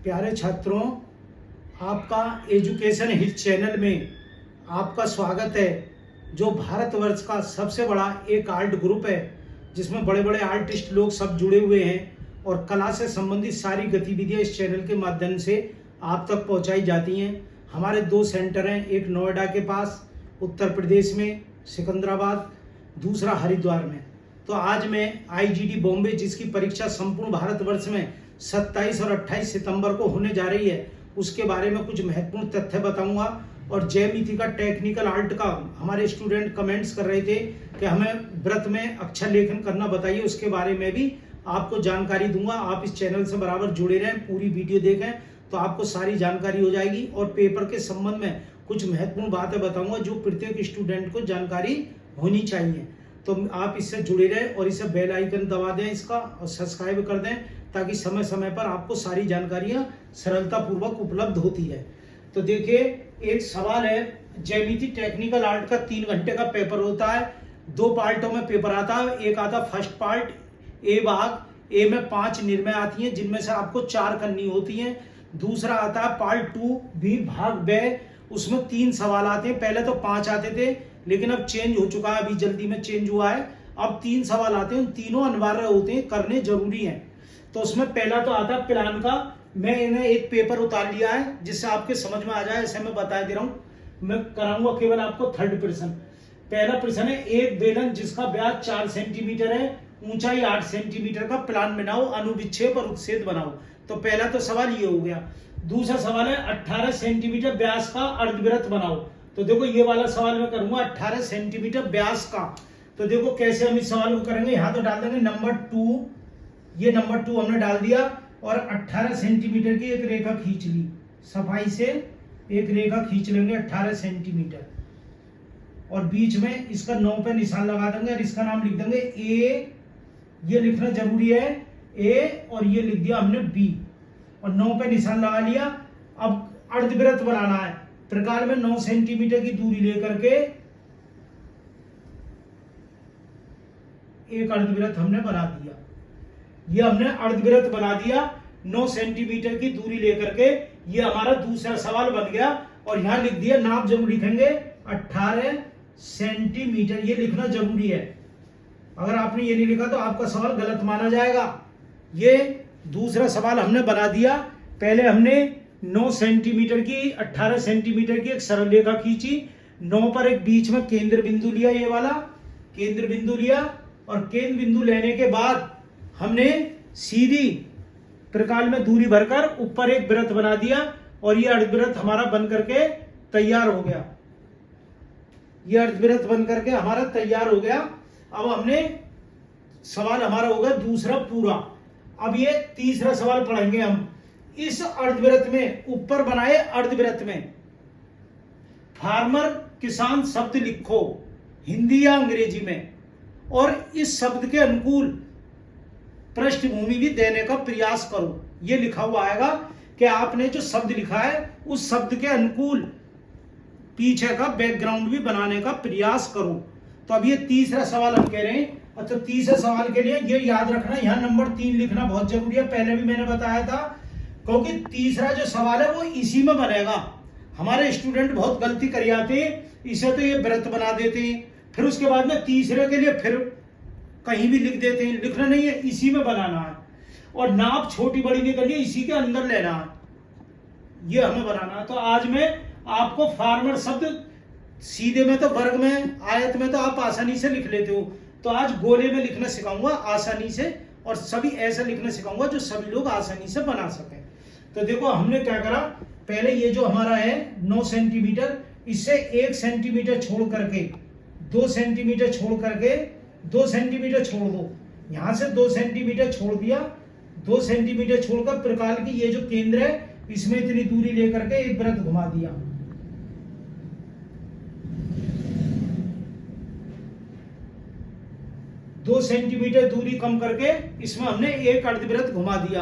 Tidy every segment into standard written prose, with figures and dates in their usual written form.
प्यारे छात्रों, आपका एजुकेशन हिट चैनल में आपका स्वागत है। जो भारतवर्ष का सबसे बड़ा एक आर्ट ग्रुप है जिसमें बड़े बड़े आर्टिस्ट लोग सब जुड़े हुए हैं और कला से संबंधित सारी गतिविधियां इस चैनल के माध्यम से आप तक पहुंचाई जाती हैं। हमारे 2 सेंटर हैं, एक नोएडा के पास उत्तर प्रदेश में सिकंदराबाद, दूसरा हरिद्वार में। तो आज मैं आईजीडी बॉम्बे, जिसकी परीक्षा संपूर्ण भारतवर्ष में 27 और 28 सितंबर को होने जा रही है, उसके बारे में कुछ महत्वपूर्ण तथ्य बताऊंगा। और जयमितिका टेक्निकल आर्ट का हमारे स्टूडेंट कमेंट्स कर रहे थे कि हमें व्रत में अक्षर लेखन करना बताइए, उसके बारे में भी आपको जानकारी दूंगा। आप इस चैनल से बराबर जुड़े रहें, पूरी वीडियो देखें तो आपको सारी जानकारी हो जाएगी। और पेपर के संबंध में कुछ महत्वपूर्ण बातें बताऊंगा जो प्रत्येक स्टूडेंट को जानकारी होनी चाहिए। तो आप इससे जुड़े रहें और इसे बेल आइकन दबा दें इसका और सब्सक्राइब कर दें, ताकि समय समय पर आपको सारी जानकारियां सरलतापूर्वक उपलब्ध होती रहे। तो देखिए, एक सवाल है, ज्यामिति टेक्निकल आर्ट का 3 घंटे का पेपर होता है। 2 पार्टों में पेपर आता है। एक आता फर्स्ट पार्ट ए भाग, ए में 5 निर्णय आती हैं जिनमें से आपको 4 करनी होती हैं। दूसरा आता है पार्ट 2 बी भाग ब, उसमें 3 सवाल आते हैं। पहले तो 5 आते थे, लेकिन अब चेंज हो चुका है, अभी जल्दी में चेंज हुआ है। अब 3 सवाल आते हैं, तीनों अनिवार्य होते हैं, करने जरूरी हैं। तो उसमें पहला तो आता है प्लान का। मैं इन्हें एक पेपर उतार लिया है जिससे आपके समझ में आ जाए, ऐसे मैं बता दे रहा हूं। मैं कराऊंगा केवल आपको 3rd प्रश्न। पहला प्रश्न है, एक बेलन जिसका व्यास 4 सेंटीमीटर है, ऊंचाई 8 सेंटीमीटर का प्लान बनाओ, अनुविच्छेद और उच्छेद बनाओ। तो पहला तो सवाल ये हो गया। दूसरा सवाल है 18 सेंटीमीटर व्यास का अर्धवृत्त बनाओ। तो देखो, ये वाला सवाल मैं करूंगा 18 सेंटीमीटर व्यास का। तो देखो कैसे हम इस सवाल को करेंगे। यहां तो डाल देंगे नंबर 2, ये नंबर 2 हमने डाल दिया और 18 सेंटीमीटर की एक रेखा खींच ली। सफाई से एक रेखा खींच लेंगे 18 सेंटीमीटर और बीच में इसका 9 पे निशान लगा देंगे और इसका नाम लिख देंगे ए। ये लिखना जरूरी है, ए, और ये लिख दिया हमने बी और 9 पे निशान लगा लिया। अब अर्धवृत्त बनाना है। प्रकार में 9 सेंटीमीटर की दूरी लेकर के एक अर्धवृत्त हमने बना दिया। ये हमने अर्धवृत्त बना दिया 9 सेंटीमीटर की दूरी लेकर के। ये हमारा दूसरा सवाल बन गया और यहां लिख दिया, नाप जरूर लिखेंगे 18 सेंटीमीटर, ये लिखना जरूरी है। अगर आपने ये नहीं लिखा तो आपका सवाल गलत माना जाएगा। ये दूसरा सवाल हमने बना दिया। पहले हमने 9 सेंटीमीटर की 18 सेंटीमीटर की एक सरल रेखा खींची। 9 पर एक बीच में केंद्र बिंदु लिया, ये वाला केंद्र बिंदु लिया और केंद्र बिंदु लेने के बाद हमने सीधी त्रिकाल में दूरी भरकर ऊपर एक वृत्त बना दिया और ये अर्धवृत्त हमारा बन करके तैयार हो गया। ये अर्धवृत्त बन करके हमारा तैयार हो गया। अब हमने सवाल हमारा होगा दूसरा पूरा। अब ये तीसरा सवाल पढ़ेंगे हम। इस अर्धवृत्त में, ऊपर बनाए अर्धवृत्त में फार्मर, किसान शब्द लिखो हिंदी या अंग्रेजी में और इस शब्द के अनुकूल पृष्ठभूमि भी देने का प्रयास करो। ये लिखा हुआ आएगा कि आपने जो शब्द लिखा है उस शब्द के अनुकूल पीछे का बैकग्राउंड भी बनाने का प्रयास करो। तो अब ये तीसरा सवाल हम कह रहे हैं। तो तीसरे सवाल के लिए ये याद रखना, यहाँ नंबर 3 लिखना बहुत जरूरी है। पहले भी मैंने बताया था, क्योंकि तीसरा जो सवाल है वो इसी में बनेगा। हमारे स्टूडेंट बहुत गलती कर जाते हैं, इसे तो ये व्रत बना देते हैं, फिर उसके बाद में तीसरे के लिए फिर कहीं भी लिख देते हैं। लिखना नहीं है, इसी में बनाना है और नाप छोटी बड़ी नहीं करनी है, इसी के अंदर लेना है, ये हमें बनाना है। तो आज मैं आपको फार्मर शब्द सीधे में तो वर्ग में, आयत में तो आप आसानी से लिख लेते हो, तो आज गोले में लिखना सिखाऊंगा आसानी से, और सभी ऐसा लिखना सिखाऊंगा जो सभी लोग आसानी से बना सकें। तो देखो हमने क्या करा, पहले ये जो हमारा है 9 सेंटीमीटर, इससे 1 सेंटीमीटर छोड़ करके 2 सेंटीमीटर छोड़ करके 2 सेंटीमीटर छोड़ दो। यहां से 2 सेंटीमीटर छोड़ दिया, 2 सेंटीमीटर छोड़कर प्रकार की ये जो केंद्र है इसमें इतनी दूरी लेकर के एक वृत्त घुमा दिया। दो सेंटीमीटर दूरी कम करके इसमें हमने एक अर्धवृत्त घुमा दिया।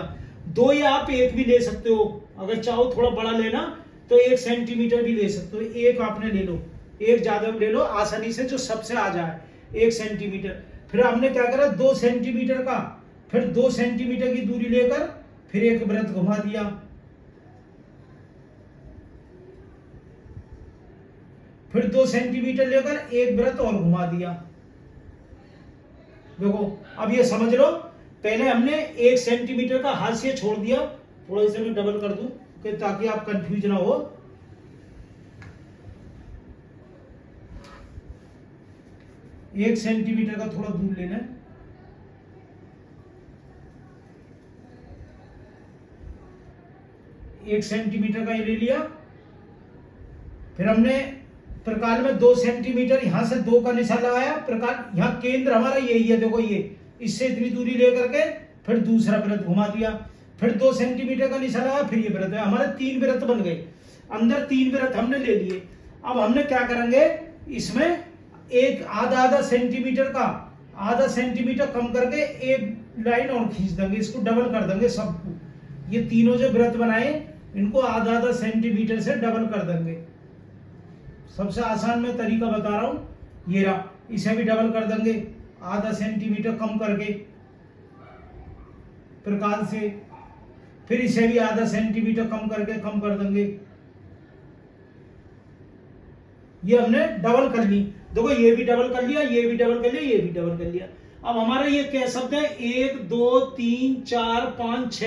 2 या आप 1 भी ले सकते हो, अगर चाहो थोड़ा बड़ा लेना तो 1 सेंटीमीटर भी ले सकते हो। 1 आपने ले लो, 1 ज्यादा ले लो आसानी से, जो सबसे आ जाए 1 सेंटीमीटर। फिर हमने क्या करा, 2 सेंटीमीटर का, फिर 2 सेंटीमीटर की दूरी लेकर फिर एक वृत्त घुमा दिया। फिर 2 सेंटीमीटर लेकर एक वृत्त और घुमा दिया। देखो अब ये समझ लो, पहले हमने 1 सेंटीमीटर का हाशिया छोड़ दिया, थोड़ा इसे मैं डबल कर दूं कि ताकि आप कंफ्यूज ना हो। एक सेंटीमीटर का थोड़ा दूर लेना है, एक सेंटीमीटर का ये ले लिया। फिर हमने प्रकार में 2 सेंटीमीटर यहां से 2 का निशान लगाया। प्रकार यहाँ केंद्र हमारा यही है, देखो ये इससे इतनी दूरी लेकर के फिर दूसरा वृत्त घुमा दिया, फिर 2 सेंटीमीटर का निशान लगाया, फिर ये वृत्त है। हमारे 3 वृत्त बन गए, अंदर 3 वृत्त हमने ले लिए। अब हमने क्या करेंगे, इसमें एक आधा सेंटीमीटर का आधा सेंटीमीटर कम करके एक लाइन और खींच देंगे, इसको डबल कर देंगे सबको। ये तीनों जो वृत्त बनाए इनको आधा सेंटीमीटर से डबल कर देंगे। सबसे आसान मैं तरीका बता रहा हूं, ये रहा, इसे भी डबल कर देंगे आधा सेंटीमीटर कम करके प्रकार से, फिर इसे भी आधा सेंटीमीटर कम करके कम कर देंगे। ये हमने डबल कर ली, देखो ये भी डबल कर लिया, ये भी डबल कर लिया, ये भी डबल कर लिया। अब हमारा ये क्या शब्द है, 1 2 3 4 5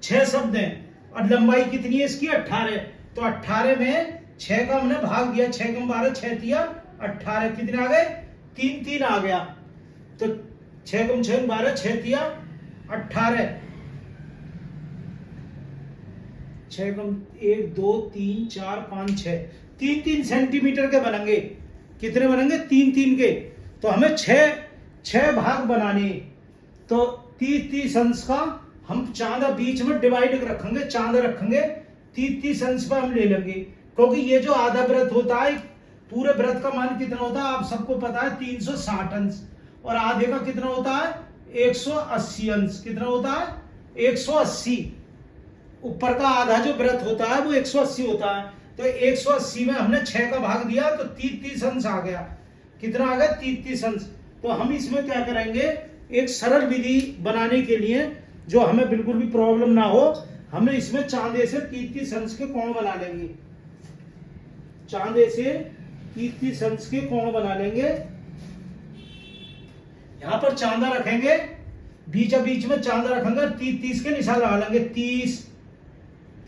6 शब्द हैं और लंबाई कितनी है इसकी 18। तो 18 में 6 का हमने भाग दिया, 6 कम 12 6 तिया 18, कितने आ गए 3 3 आ गया। तो 6 कम 6 12 6 तिया 18, 6 कम 1 2 3 4 5 6, 3 सेंटीमीटर के बनेंगे। कितने बनेंगे 3 के। तो हमें 6 भाग बनाने, तो 30 अंश का हम चांदा बीच में डिवाइड रखेंगे, चांदा रखेंगे 30 अंश पर हम ले लेंगे, क्योंकि ये जो आधा वृत्त होता है पूरे वृत्त का मान कितना होता है आप सबको पता है 360 अंश, और आधे का कितना होता है 180 अंश। कितना होता है 180। ऊपर का आधा जो वृत्त होता है वो 180 होता है, तो 180 में हमने 6 का भाग दिया तो 30 अंश आ गया। कितना आ गया 30 अंश। तो हम इसमें क्या करेंगे, एक सरल विधि बनाने के लिए जो हमें बिल्कुल भी प्रॉब्लम ना हो, हमें इसमें चांदे से 30 अंश के कोण बना लेंगे। चांदे से 30 अंश के कोण बना लेंगे। यहां पर चांदा रखेंगे, बीच में चांदा रखेंगे, 30 के निशान लगा लेंगे। 30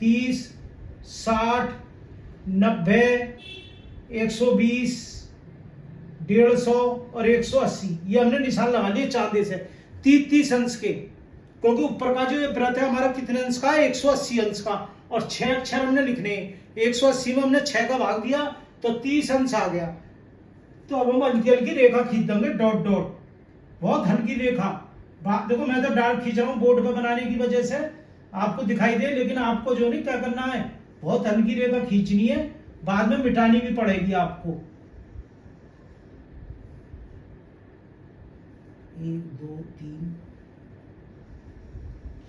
30 60 90 120 150 और 180, ये हमने निशान लगा लिए चांदे से 30 अंश के, क्योंकि ऊपर का जो ये वृत्त है हमारा कितने अंश का है 180 अंश का, और 6 अक्षर हमने लिखने हैं। 180 में हमने 6 का भाग दिया तो 30 अंश आ गया। तो अब हम हल्की हल्की रेखा खींच देंगे, डॉट डॉट, बहुत हल्की रेखा। देखो मैं तो डार्क खींच रहा हूं बोर्ड पर बनाने की वजह से आपको दिखाई दे, लेकिन आपको जो नहीं क्या करना है, बहुत हल्की रेखा खींचनी है, बाद में मिटानी भी पड़ेगी आपको। 1 2 3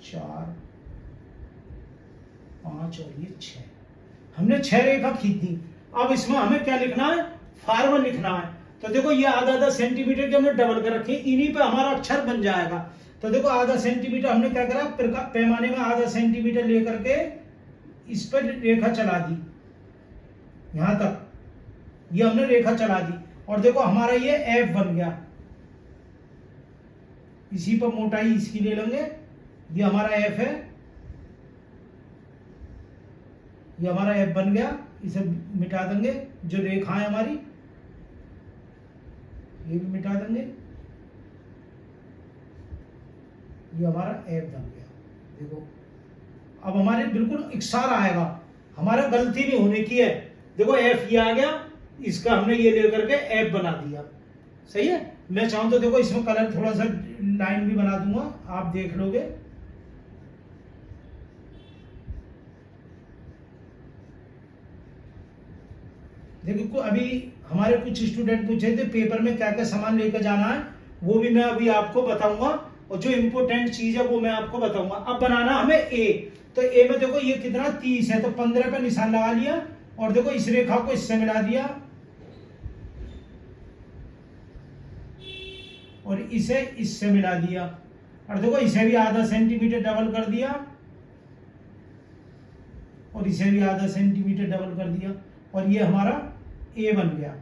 4 5 और ये 6, हमने 6 रेखा खींच दी। अब इसमें हमें क्या लिखना है, फार्मूला लिखना है। तो देखो ये आधा सेंटीमीटर के हमने डबल कर रखे, इन्हीं पे हमारा अक्षर बन जाएगा। तो देखो आधा सेंटीमीटर हमने क्या करा, पैमाने में आधा सेंटीमीटर लेकर के इस पर रेखा चला दी, यहां तक ये हमने रेखा चला दी, और देखो हमारा ये एफ बन गया। इसी पर मोटाई इसकी ले लेंगे, ये हमारा एफ है, ये हमारा एफ बन गया। इसे मिटा देंगे, जो रेखा है हमारी ये भी मिटा देंगे, ये हमारा एफ बन गया। देखो अब हमारे बिल्कुल इकसार आएगा, हमारा गलती नहीं होने की है। देखो एफ ये आ गया, इसका हमने ये लेकर के एफ बना दिया, सही है। मैं चाहूं तो देखो इसमें कलर थोड़ा सा लाइन भी बना दूंगा, आप देख लोगे। देखो अभी हमारे कुछ स्टूडेंट पूछे थे पेपर में क्या क्या सामान लेकर जाना है, वो भी मैं अभी आपको बताऊंगा, और जो इंपोर्टेंट चीज है वो मैं आपको बताऊंगा। अब बनाना हमें ए, तो ए में देखो ये कितना 30 है, तो 15 पे निशान लगा लिया, और देखो इस रेखा को इससे मिला दिया, और इसे इससे मिला दिया, और देखो इसे भी आधा सेंटीमीटर डबल कर दिया, और इसे भी आधा सेंटीमीटर डबल कर दिया, और ये हमारा ए बन गया।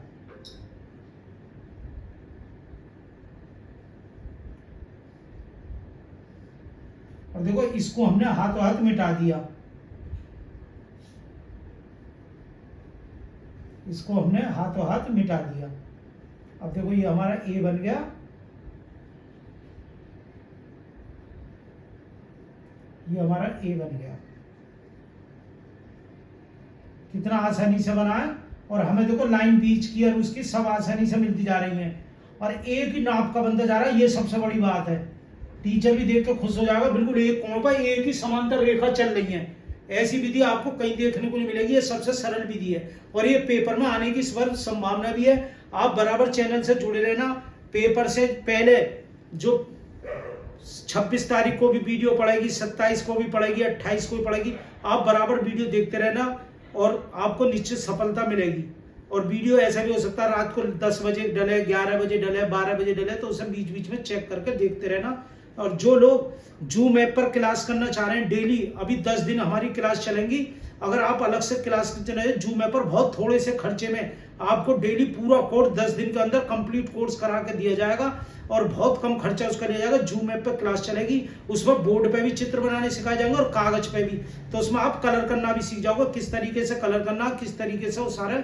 और देखो इसको हमने हाथों हाथ मिटा दिया, इसको हमने हाथों हाथ मिटा दिया। अब देखो ये हमारा ए बन गया, ये हमारा ए बन गया। कितना आसानी से बना है। और हमें देखो लाइन बीच की और उसकी सब आसानी से मिलती जा रही हैं और एक ही नाप का बनता जा रहा है। ये सबसे बड़ी बात है, टीचर भी देख के खुश हो जाएगा। बिल्कुल एक कोण पर एक ही समांतर रेखा चल रही है। ऐसी विधि आपको कहीं देखने को नहीं मिलेगी। ये सबसे सरल विधि है और ये पेपर में आने की इस बार संभावना भी है। आप बराबर चैनल से जुड़े रहना। पेपर से पहले जो 26 तारीख को भी वीडियो पड़ेगी, 27 को भी पड़ेगी, 28 को भी पड़ेगी। आप बराबर वीडियो देखते रहना और आपको निश्चित सफलता मिलेगी। और वीडियो ऐसा भी हो सकता है रात को 10 बजे डले, 11 बजे डले, 12 बजे डले, तो उसे बीच बीच में चेक करके देखते रहना। और जो लोग जूम ऐप पर क्लास करना चाह रहे हैं डेली, अभी 10 दिन हमारी क्लास चलेंगी। अगर आप अलग से क्लास करना है जूम ऐप पर, बहुत थोड़े से खर्चे में आपको डेली पूरा कोर्स 10 दिन के अंदर कंप्लीट कोर्स करा के दिया जाएगा और बहुत कम खर्चा उसका लिया जाएगा। जूम ऐप पर क्लास चलेगी, उसमें बोर्ड पे भी चित्र बनाने सिखाए जाएंगे और कागज पे भी। तो उसमें आप कलर करना भी सीख जाओगे, किस तरीके से कलर करना, किस तरीके से वो सारे।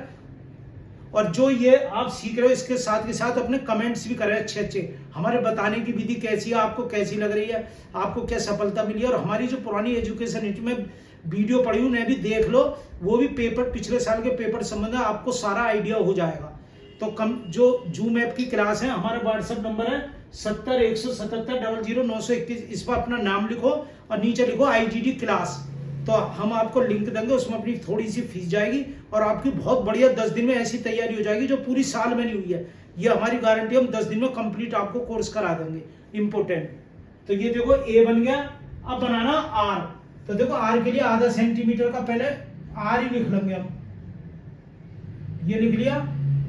और जो ये आप सीख रहे हो इसके साथ के साथ अपने कमेंट्स भी करें अच्छे अच्छे, हमारे बताने की विधि कैसी है, आपको कैसी लग रही है, आपको क्या सफलता मिली है। और हमारी जो पुरानी एजुकेशन हिट में वीडियो पड़ी उन्हें भी देख लो, वो भी पेपर पिछले साल के पेपर संबंध में आपको सारा आइडिया हो जाएगा। तो कम जो जूम ऐप की क्लास है, हमारा व्हाट्सएप नंबर है 70 177 00921। इस पर अपना नाम लिखो और नीचे लिखो IGD क्लास। तो हम आपको लिंक देंगे, उसमें अपनी थोड़ी सी फीस जाएगी और आपकी बहुत बढ़िया 10 दिन में ऐसी तैयारी हो जाएगी जो पूरी साल में नहीं हुई है। ये हमारी गारंटी, हम 10 दिन में कंप्लीट आपको कोर्स करा देंगे। इंपोर्टेंट। तो ये देखो ए बन गया। अब बनाना आर। तो देखो आर के लिए आधा सेंटीमीटर का पहले आर ही लिख लेंगे हम। ये लिख लिया,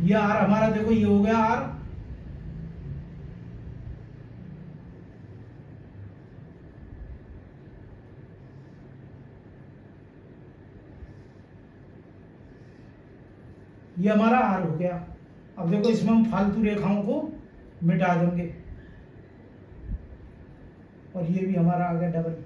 ये आर हमारा देखो ये हो गया आर। ये हमारा आर हो गया। अब देखो इसमें हम फालतू रेखाओं को मिटा देंगे और ये भी हमारा आ गया डबल।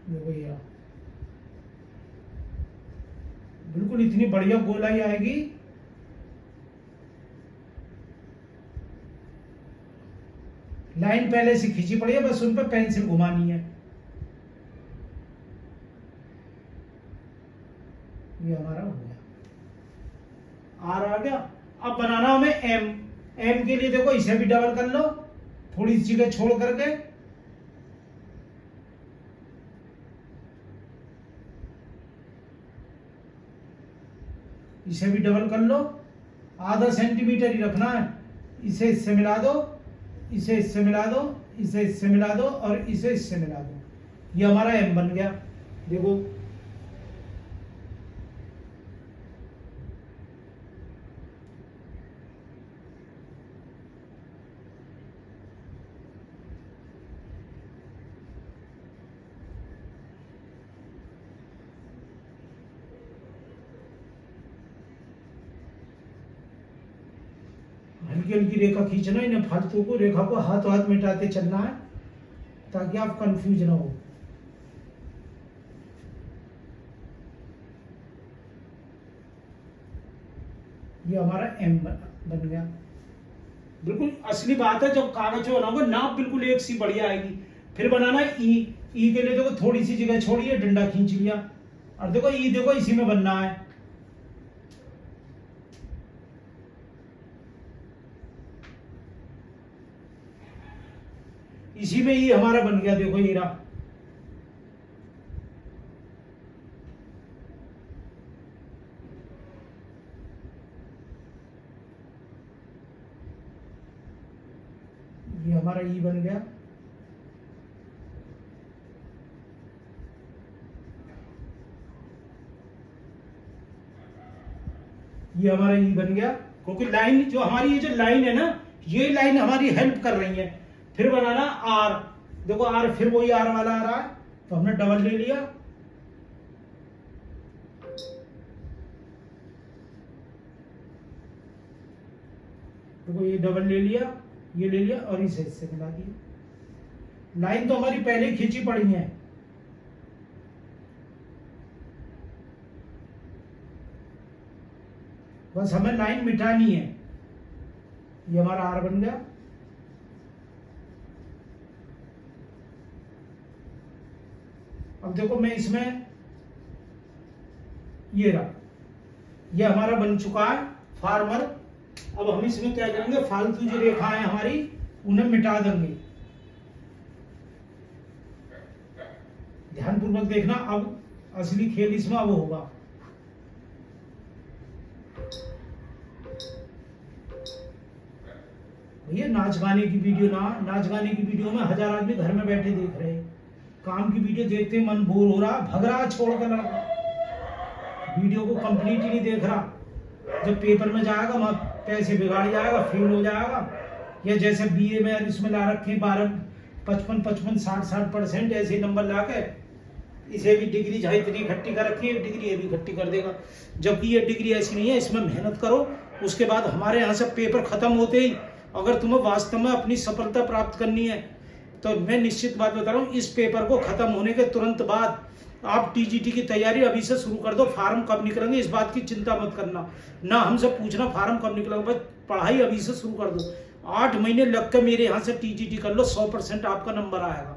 देखो ये बिल्कुल इतनी बढ़िया गोलाई आएगी। लाइन पहले से खींची पड़ी है, बस उन पर पेंसिल घुमानी है। ये हमारा हो गया, आर आ गया। अब बनाना हमें एम। एम के लिए देखो इसे भी डबल कर लो, थोड़ी सी जगह छोड़ करके। इसे भी डबल कर लो, आधा सेंटीमीटर ही रखना है। इसे इससे मिला दो, इसे इससे मिला दो, इसे इससे मिला दो और इसे इससे मिला दो। ये हमारा एम बन गया। देखो हल्की हल्की रेखा खींचना, इन्हें फालतू को रेखा को हाथों हाथ मिटाते चलना है ताकि आप कंफ्यूज ना हो। ये हमारा एम बन गया। बिल्कुल असली बात है, जब कागज में बनाओगे नाप बिल्कुल एक सी बढ़िया आएगी। फिर बनाना है ई। ई के लिए देखो थोड़ी सी जगह छोड़िए, डंडा खींच लिया और देखो ई, देखो इसी में बनना है। इसी में ही हमारा बन गया। देखो ये रहा। ये हमारा ई बन गया। ये हमारा ई बन गया। क्योंकि लाइन जो हमारी ये जो लाइन है ना, ये लाइन हमारी हेल्प कर रही है। फिर बनाना आर, देखो आर, फिर वही आर वाला आ रहा है, तो हमने डबल ले लिया। देखो ये डबल ले लिया, ये ले लिया और इसे इससे मिला दिया। लाइन तो हमारी पहले ही खींची पड़ी है। बस हमें लाइन मिटानी है। ये हमारा आर बन गया। अब देखो मैं इसमें ये रहा, ये हमारा बन चुका है फार्मर। अब हम इसमें क्या करेंगे, फालतू जो रेखाएं हमारी उन्हें मिटा देंगे। ध्यानपूर्वक देखना, अब असली खेल इसमें अब होगा। भैया नाच गाने की वीडियो नाच गाने की वीडियो में 1000 आदमी घर में बैठे देख रहे हैं। काम की वीडियो देखते मन बोर हो रहा, भग रहा छोड़कर लड़का, वीडियो को कंप्लीट ही नहीं देख रहा। जब पेपर में जाएगा वहां पैसे बिगाड़ जाएगा, फेल हो जाएगा। या जैसे बीए में इसमें ला रखे 12 55 60% ऐसे नंबर ला के इसे भी डिग्री चाहे इतनी इकट्ठी कर रखी है, डिग्री ये भी इकट्ठी कर देगा। जबकि ये डिग्री ऐसी नहीं है, इसमें मेहनत करो। उसके बाद हमारे यहाँ से पेपर खत्म होते ही अगर तुम्हें वास्तव में अपनी सफलता प्राप्त करनी है तो मैं निश्चित बात बता रहा हूँ, इस पेपर को खत्म होने के तुरंत बाद आप टीजीटी की तैयारी अभी से शुरू कर दो। फार्म कब निकलेंगे इस बात की चिंता मत करना, ना हमसे पूछना फार्म कब निकलेगा, बस पढ़ाई अभी से शुरू कर दो। 8 महीने लग कर मेरे यहाँ से टीजीटी कर लो, 100% आपका नंबर आएगा।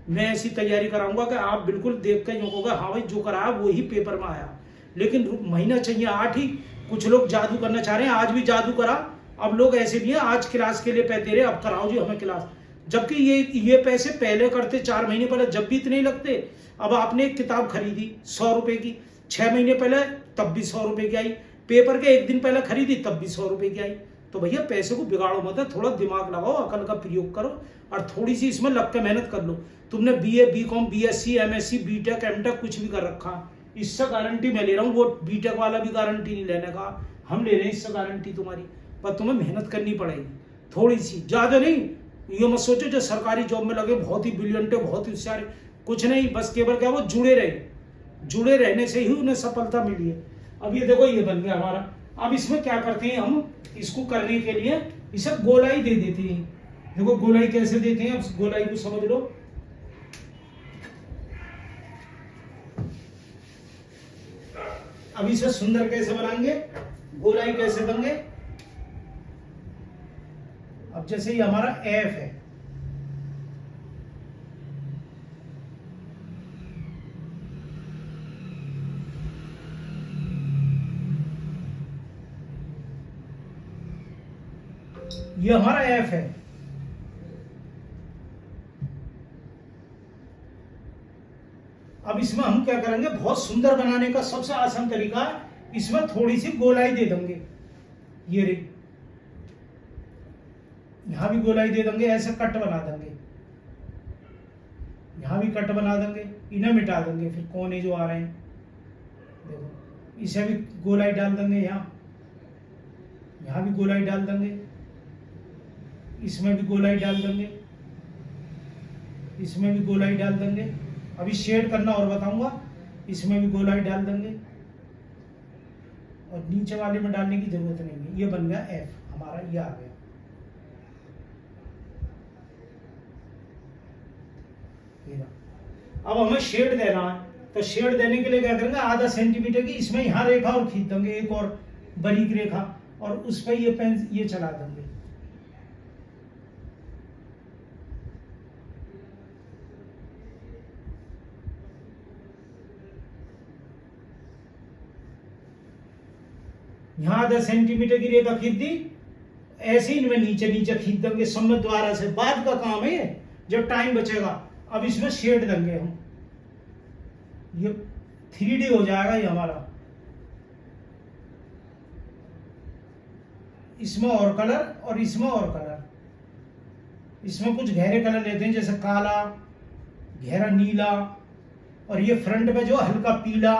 मैं ऐसी तैयारी कराऊंगा कि आप बिल्कुल देख कर यूँ होगा हाँ भाई जो कराया वही पेपर में आया। लेकिन महीना चाहिए 8 ही। कुछ लोग जादू करना चाह रहे हैं, आज भी जादू करा। अब लोग ऐसे भी हैं, आज क्लास के लिए पैसे दे रहे, अब कराओ जी हमें क्लास। जबकि ये पैसे पहले करते 4 महीने पहले जब भी इतने लगते। अब आपने एक किताब खरीदी 100 रुपए की, 6 महीने पहले तब भी 100 रुपए की आई, पेपर के 1 दिन पहले खरीदी तब भी 100 रुपए की आई। तो भैया पैसे को बिगाड़ो मत, थोड़ा दिमाग लगाओ, अकल का प्रयोग करो और थोड़ी सी इसमें लग के मेहनत कर लो। तुमने BA, BCom, BSc, MSc, BTech, MTech कुछ भी कर रखा, इससे गारंटी मैं ले रहा हूँ। वो बीटेक वाला भी गारंटी नहीं लेने का, हम ले रहे हैं इससे गारंटी तुम्हारी। पर तुम्हें मेहनत करनी पड़ेगी थोड़ी सी, ज्यादा नहीं। ये मत सोचो जो सरकारी जॉब में लगे बहुत ही ब्रिलियंट है, बहुत ही होशियार, कुछ नहीं। बस केवल क्या वो जुड़े रहे, जुड़े रहने से ही उन्हें सफलता मिली है। अब ये देखो ये बन गया हमारा। अब इसमें क्या करते हैं हम, इसको करने के लिए इसे गोलाई दे देते हैं। देखो गोलाई कैसे देते हैं, अब गोलाई को समझ लो। अब इसे सुंदर कैसे बनाएंगे, गोलाई कैसे देंगे। अब जैसे ये हमारा एफ है, ये हमारा एफ है। अब इसमें हम क्या करेंगे, बहुत सुंदर बनाने का सबसे आसान तरीका, इसमें थोड़ी सी गोलाई दे देंगे। ये रे, यहां भी गोलाई दे देंगे, ऐसे कट बना देंगे, यहां भी कट बना देंगे, इन्हें मिटा देंगे। फिर कोने जो आ रहे हैं देखो, इसे भी गोलाई डाल देंगे, यहां भी गोलाई डाल देंगे, इसमें भी गोलाई डाल देंगे, इसमें भी गोलाई डाल देंगे। अभी शेड करना और बताऊंगा, इसमें भी गोलाई डाल देंगे और नीचे वाले में डालने की जरूरत नहीं है। ये बन गया एफ हमारा, ये आ गया। अब हमें शेड देना है, तो शेड देने के लिए क्या करेंगे, आधा सेंटीमीटर की इसमें यहां रेखा और खींच देंगे, एक और बारीक रेखा, और उस पर ये पेन ये चला देंगे। यहां आधा सेंटीमीटर की रेखा खींच दी, ऐसे ही इनमें नीचे नीचे खींच देंगे सम्मत द्वारा से। बाद का काम है ये, जब टाइम बचेगा। अब इसमें शेड देंगे हम, ये 3D हो जाएगा ये हमारा। इसमें और कलर और इसमें और कलर, इसमें कुछ गहरे कलर लेते हैं जैसे काला, गहरा नीला, और ये फ्रंट में जो हल्का पीला,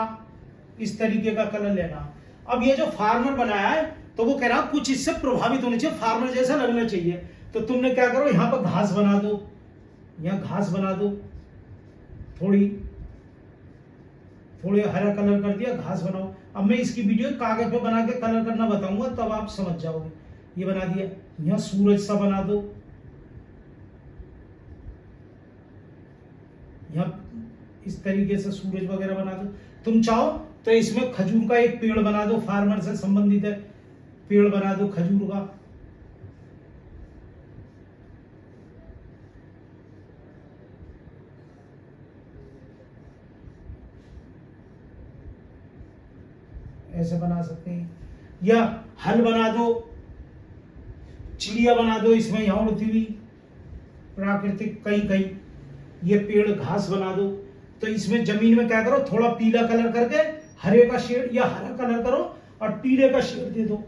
इस तरीके का कलर लेना। अब ये जो फार्मर बनाया है तो वो कह रहा कुछ इससे प्रभावित होने चाहिए, फार्मर जैसा लगना चाहिए। तो तुमने क्या करो, यहाँ पर घास बना दो, यहाँ घास बना दो, थोड़ी हरा कलर कर दिया, घास बनाओ। अब मैं इसकी वीडियो कागज पे बना के कलर करना बताऊंगा, तब आप समझ जाओगे। ये बना दिया, यहाँ सूरज सा बना दो, यहाँ इस तरीके से सूरज वगैरह बना दो। तुम चाहो तो इसमें खजूर का एक पेड़ बना दो, फार्मर से संबंधित है, पेड़ बना दो खजूर का। ऐसे बना सकते हैं, या हल बना दो, चिड़िया बना दो इसमें यहाँ उड़ती हुई प्राकृतिक, कहीं कहीं ये पेड़ घास बना दो। तो इसमें जमीन में क्या करो, थोड़ा पीला कलर करके हरे का शेड या हरा कलर करो और पीले का शेड दे दो।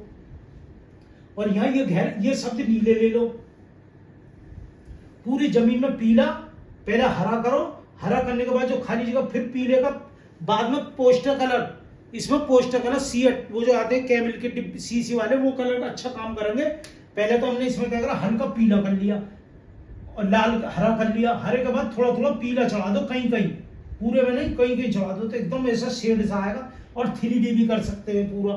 और यहाँ ये शब्द नीले ले लो, पूरी जमीन में पीला, पहले हरा करो, हरा करने के बाद जो खाली जगह फिर पीले का, बाद में पोस्टर कलर, इसमें पोस्टर कलर C8 वो जो आते हैं कैमल के CC वाले, वो कलर अच्छा काम करेंगे। पहले तो हमने इसमें क्या करा, हल्का पीला कर लिया और लाल हरा कर लिया, हरे के बाद थोड़ा थोड़ा पीला चढ़ा दो, कहीं कहीं, पूरे में नहीं, कहीं कहीं चढ़ा दो, तो एकदम ऐसा शेड सा आएगा। और 3D भी कर सकते हैं पूरा।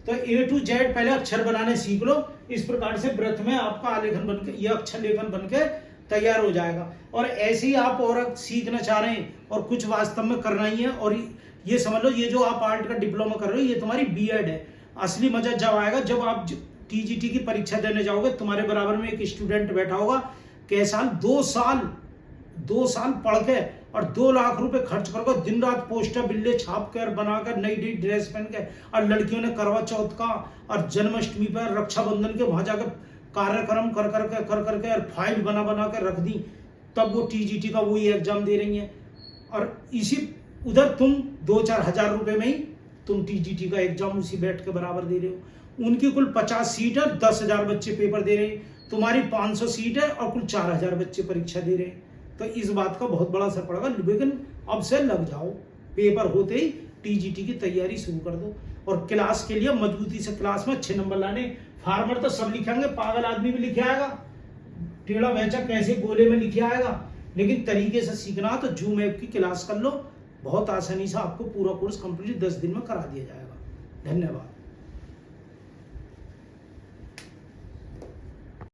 तो A to Z पहले अक्षर बनाने सीख लो। इस प्रकार से व्रत में आपका आलेखन बनके, यह अक्षर लेखन बनके तैयार हो जाएगा। और ऐसे ही आप और सीखना चाह रहे हैं और कुछ वास्तव में करना ही है, और ये समझ लो, ये जो आप आर्ट का डिप्लोमा कर रहे हो, ये तुम्हारी B.Ed है। असली मजा जब आएगा जब आप TGT की परीक्षा देने जाओगे, तुम्हारे बराबर में एक स्टूडेंट बैठा होगा, कैसा 2 साल पढ़ के और 2 लाख रुपए खर्च करके दिन रात पोस्टर बिल्ले छाप कर बनाकर नई नई ड्रेस पहन के, और लड़कियों ने करवा चौथ का और जन्माष्टमी पर, रक्षाबंधन के वहां जाकर कार्यक्रम कर करके और फाइल बना के रख दी, तब वो TGT का वही एग्जाम दे रही है। और इसी उधर तुम 2-4 हजार रुपए में ही तुम TGT का एग्जाम उसी बैठ के बराबर दे रहे हो। उनकी कुल 50 सीट है, 10,000 बच्चे पेपर दे रहे हैं, तुम्हारी 500 सीट है और कुल 4,000 बच्चे परीक्षा दे रहे हैं। तो इस बात का बहुत बड़ा असर पड़ेगा। लेकिन अब से लग जाओ, पेपर होते ही TGT की तैयारी शुरू कर दो। और क्लास के लिए मजबूती से क्लास में 6 नंबर लाने। फार्मर तो सब लिखेंगे, पागल आदमी भी लिखे आएगा, टेढ़ा बेचा कैसे गोले में लिखे आएगा, लेकिन तरीके से सीखना तो जूम ऐप की क्लास कर लो, बहुत आसानी से आपको पूरा कोर्स कंप्लीट 10 दिन में करा दिया जाएगा। धन्यवाद।